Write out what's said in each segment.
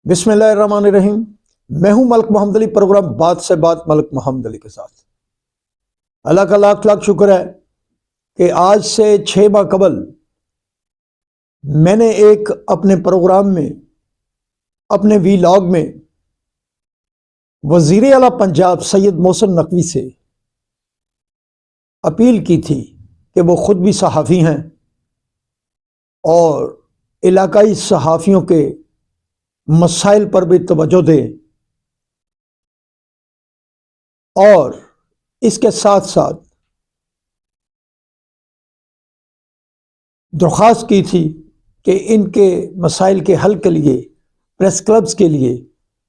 بسم اللہ الرحمن الرحیم۔ میں ہوں ملک محمد علی، پروگرام بات سے بات ملک محمد علی کے ساتھ۔ اللہ کا لاکھ لاکھ شکر ہے کہ آج سے 6 ماہ قبل میں نے ایک اپنے پروگرام میں، اپنے وی لاگ میں وزیر اعلیٰ پنجاب سید محسن نقوی سے اپیل کی تھی کہ وہ خود بھی صحافی ہیں اور علاقائی صحافیوں کے مسائل پر بھی توجہ دیں، اور اس کے ساتھ ساتھ درخواست کی تھی کہ ان کے مسائل کے حل کے لیے پریس کلبز کے لیے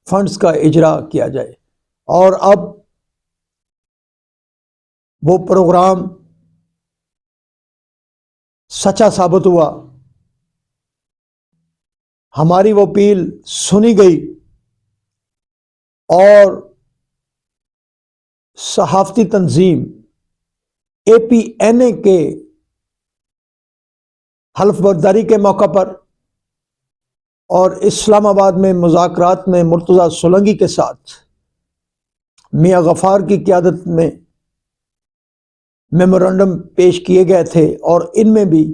فنڈز کا اجرا کیا جائے۔ اور اب وہ پروگرام سچا ثابت ہوا، ہماری وہ اپیل سنی گئی اور صحافتی تنظیم APNA کے حلف برداری کے موقع پر اور اسلام آباد میں مذاکرات میں مرتضیٰ سولنگی کے ساتھ میاں غفار کی قیادت میں میمورنڈم پیش کیے گئے تھے، اور ان میں بھی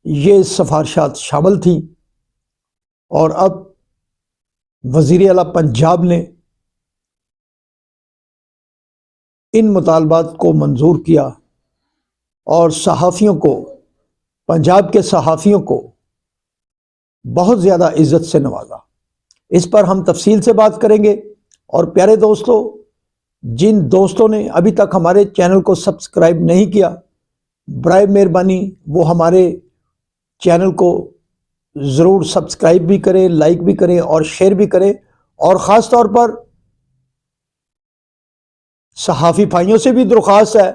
یہ سفارشات شامل تھیں۔ اور اب وزیر اعلیٰ پنجاب نے ان مطالبات کو منظور کیا اور صحافیوں کو، پنجاب کے صحافیوں کو بہت زیادہ عزت سے نوازا۔ اس پر ہم تفصیل سے بات کریں گے۔ اور پیارے دوستو، جن دوستوں نے ابھی تک ہمارے چینل کو سبسکرائب نہیں کیا، برائے مہربانی وہ ہمارے چینل کو ضرور سبسکرائب بھی کریں، لائک بھی کریں اور شیئر بھی کریں۔ اور خاص طور پر صحافی بھائیوں سے بھی درخواست ہے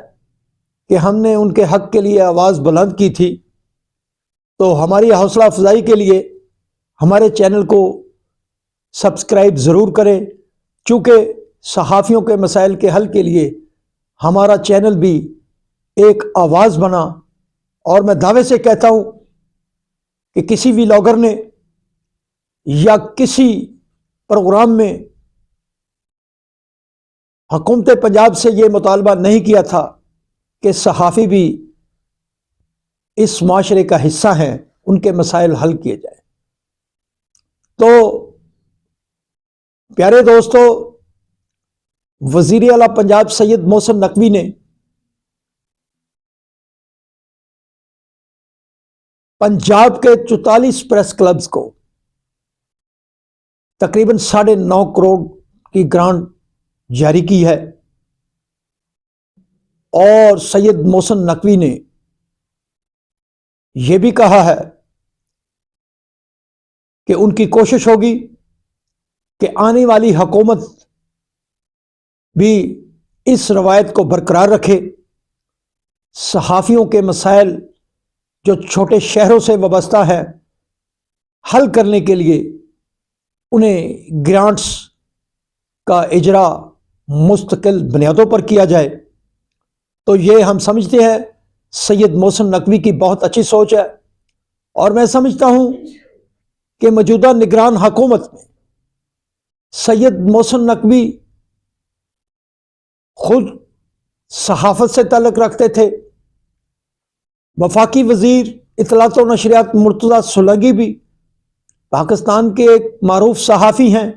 کہ ہم نے ان کے حق کے لیے آواز بلند کی تھی، تو ہماری حوصلہ افزائی کے لیے ہمارے چینل کو سبسکرائب ضرور کریں، چونکہ صحافیوں کے مسائل کے حل کے لیے ہمارا چینل بھی ایک آواز بنا۔ اور میں دعوے سے کہتا ہوں کہ کسی ویلاگر نے یا کسی پروگرام میں حکومت پنجاب سے یہ مطالبہ نہیں کیا تھا کہ صحافی بھی اس معاشرے کا حصہ ہیں، ان کے مسائل حل کیے جائیں۔ تو پیارے دوستو، وزیر اعلیٰ پنجاب سید محسن نقوی نے پنجاب کے 44 پریس کلبز کو تقریباً 9.5 کروڑ کی گرانٹ جاری کی ہے، اور سید محسن نقوی نے یہ بھی کہا ہے کہ ان کی کوشش ہوگی کہ آنے والی حکومت بھی اس روایت کو برقرار رکھے، صحافیوں کے مسائل جو چھوٹے شہروں سے وابستہ ہیں حل کرنے کے لیے انہیں گرانٹس کا اجرا مستقل بنیادوں پر کیا جائے۔ تو یہ ہم سمجھتے ہیں سید محسن نقوی کی بہت اچھی سوچ ہے، اور میں سمجھتا ہوں کہ موجودہ نگران حکومت میں سید محسن نقوی خود صحافت سے تعلق رکھتے تھے، وفاقی وزیر اطلاعات و نشریات مرتضیٰ سولنگی بھی پاکستان کے ایک معروف صحافی ہیں،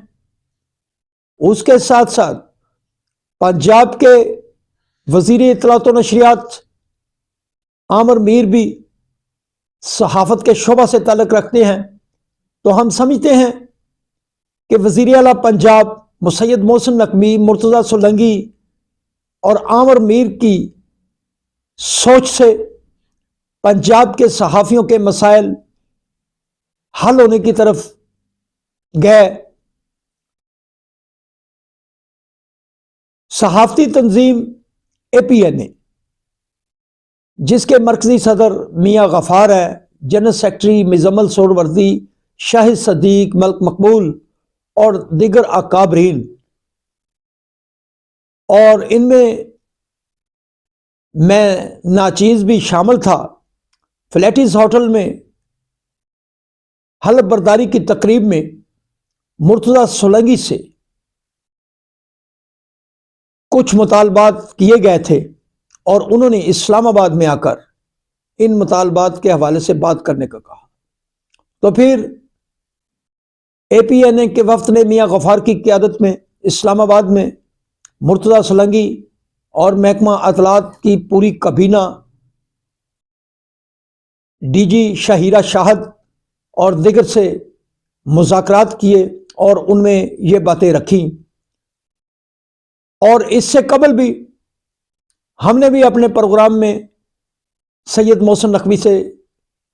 اس کے ساتھ ساتھ پنجاب کے وزیر اطلاعات و نشریات عامر میر بھی صحافت کے شعبہ سے تعلق رکھتے ہیں۔ تو ہم سمجھتے ہیں کہ وزیر اعلیٰ پنجاب سید محسن نقوی، مرتضیٰ سولنگی اور عامر میر کی سوچ سے پنجاب کے صحافیوں کے مسائل حل ہونے کی طرف گئے۔ صحافتی تنظیم APNA، جس کے مرکزی صدر میاں غفار ہے، جنرل سیکرٹری مزمل سہروردی، شاہد صدیق، ملک مقبول اور دیگر اکابرین، اور ان میں ناچیز بھی شامل تھا، فلیٹیز ہوٹل میں حلف برداری کی تقریب میں مرتضی سولنگی سے کچھ مطالبات کیے گئے تھے اور انہوں نے اسلام آباد میں آ کر ان مطالبات کے حوالے سے بات کرنے کا کہا، تو پھر اے پی این اے کے وفد نے میاں غفار کی قیادت میں اسلام آباد میں مرتضی سولنگی اور محکمہ اطلاعات کی پوری کابینہ، ڈی جی شہیرہ شاہد اور دیگر سے مذاکرات کیے اور ان میں یہ باتیں رکھیں۔ اور اس سے قبل بھی ہم نے بھی اپنے پروگرام میں سید محسن نقوی سے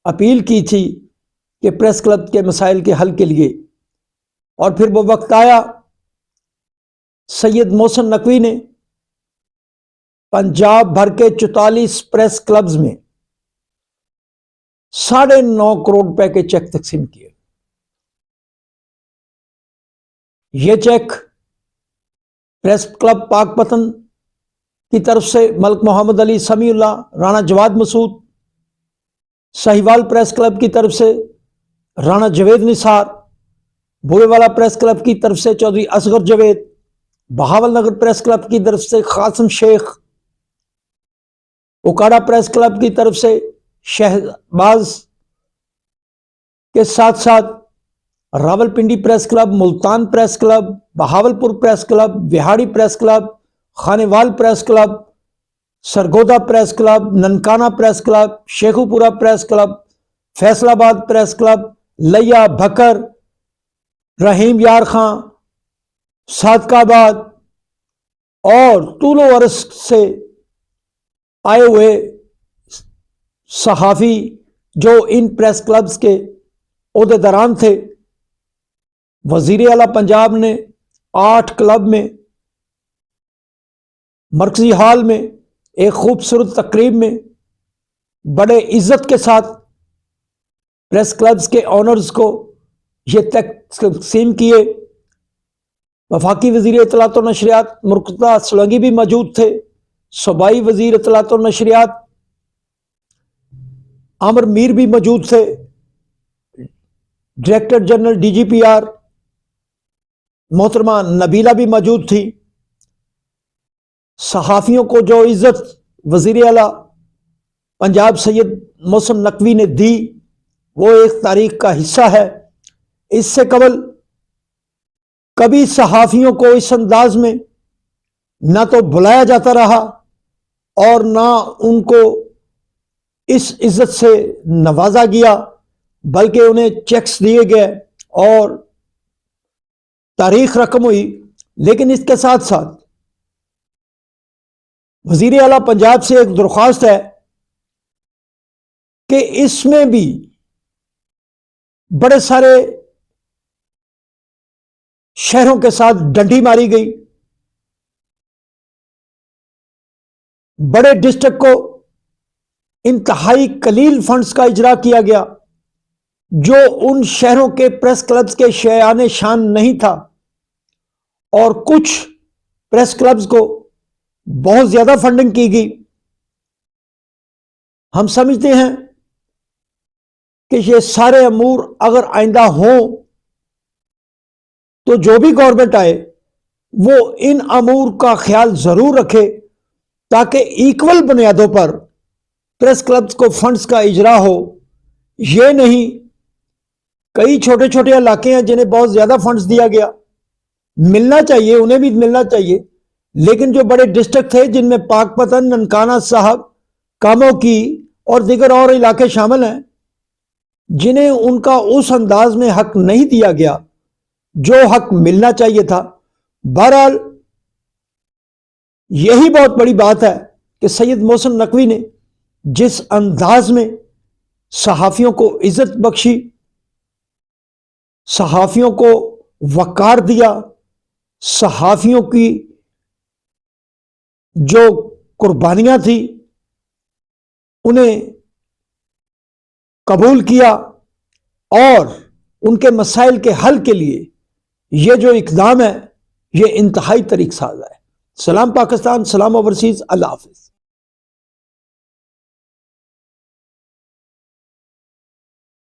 اپیل کی تھی کہ پریس کلب کے مسائل کے حل کے لیے، اور پھر وہ وقت آیا، سید محسن نقوی نے پنجاب بھر کے 44 پریس کلبز میں 9.5 کروڑ روپے کے چیک تقسیم کیے۔ یہ چیک پریس کلب پاک پتن کی طرف سے ملک محمد علی سمیع اللہ، رانا جواد مسعود، سہیوال پریس کلب کی طرف سے رانا جوید نثار، بورے والا پریس کلب کی طرف سے چودھری اصغر جاوید، بہاول نگر پریس کلب کی طرف سے قاسم شیخ، اوکاڑا پریس کلب کی طرف سے شہباز کے ساتھ ساتھ Rawal Pindi press club, Multan press club, Bahawalpur press club, Vehari press club, Khanewal press club, Sargodha press club, Nankana press club, Shekau پورہ پریس کلب، فیصل آباد پریس کلب، لیا بھکر، رحیم یار خان، صادق آباد اور طول و عرض سے آئے ہوئے صحافی جو ان پریس کلبز کے عہدیداران تھے، وزیر اعلیٰ پنجاب نے 8 کلب میں مرکزی ہال میں ایک خوبصورت تقریب میں بڑے عزت کے ساتھ پریس کلبز کے آنرز کو یہ تقسیم کیے۔ وفاقی وزیر اطلاعات و نشریات مرتضی سولنگی بھی موجود تھے، صوبائی وزیر اطلاعات و نشریات عامر میر بھی موجود تھے، director general D G P R محترمہ نبیلہ بھی موجود تھی۔ صحافیوں کو جو عزت وزیر اعلیٰ پنجاب سید محسن نقوی نے دی وہ ایک تاریخ کا حصہ ہے۔ اس سے قبل کبھی صحافیوں کو اس انداز میں نہ تو بلایا جاتا رہا اور نہ ان کو اس عزت سے نوازا گیا، بلکہ انہیں چیکس دیے گئے اور تاریخ رقم ہوئی۔ لیکن اس کے ساتھ ساتھ وزیر اعلیٰ پنجاب سے ایک درخواست ہے کہ اس میں بھی بڑے سارے شہروں کے ساتھ ڈنڈی ماری گئی، بڑے ڈسٹرکٹ کو انتہائی قلیل فنڈز کا اجرا کیا گیا جو ان شہروں کے پریس کلبز کے شایان شان نہیں تھا، اور کچھ پریس کلبز کو بہت زیادہ فنڈنگ کی گئی۔ ہم سمجھتے ہیں کہ یہ سارے امور اگر آئندہ ہوں تو جو بھی گورنمنٹ آئے وہ ان امور کا خیال ضرور رکھے تاکہ ایکول بنیادوں پر پریس کلبز کو فنڈز کا اجرا ہو۔ یہ نہیں، کئی چھوٹے چھوٹے علاقے ہیں جنہیں بہت زیادہ فنڈز دیا گیا، ملنا چاہیے، انہیں بھی ملنا چاہیے، لیکن جو بڑے ڈسٹرکٹ تھے جن میں پاک پتن، ننکانہ صاحب، کاموں کی اور دیگر اور علاقے شامل ہیں، جنہیں ان کا اس انداز میں حق نہیں دیا گیا جو حق ملنا چاہیے تھا۔ بہرحال یہی بہت بڑی بات ہے کہ سید محسن نقوی نے جس انداز میں صحافیوں کو عزت بخشی، صحافیوں کو وقار دیا، صحافیوں کی جو قربانیاں تھیں انہیں قبول کیا، اور ان کے مسائل کے حل کے لیے یہ جو اقدام ہے یہ انتہائی طریق ساز ہے۔ سلام پاکستان، سلام اوورسیز، اللہ حافظ۔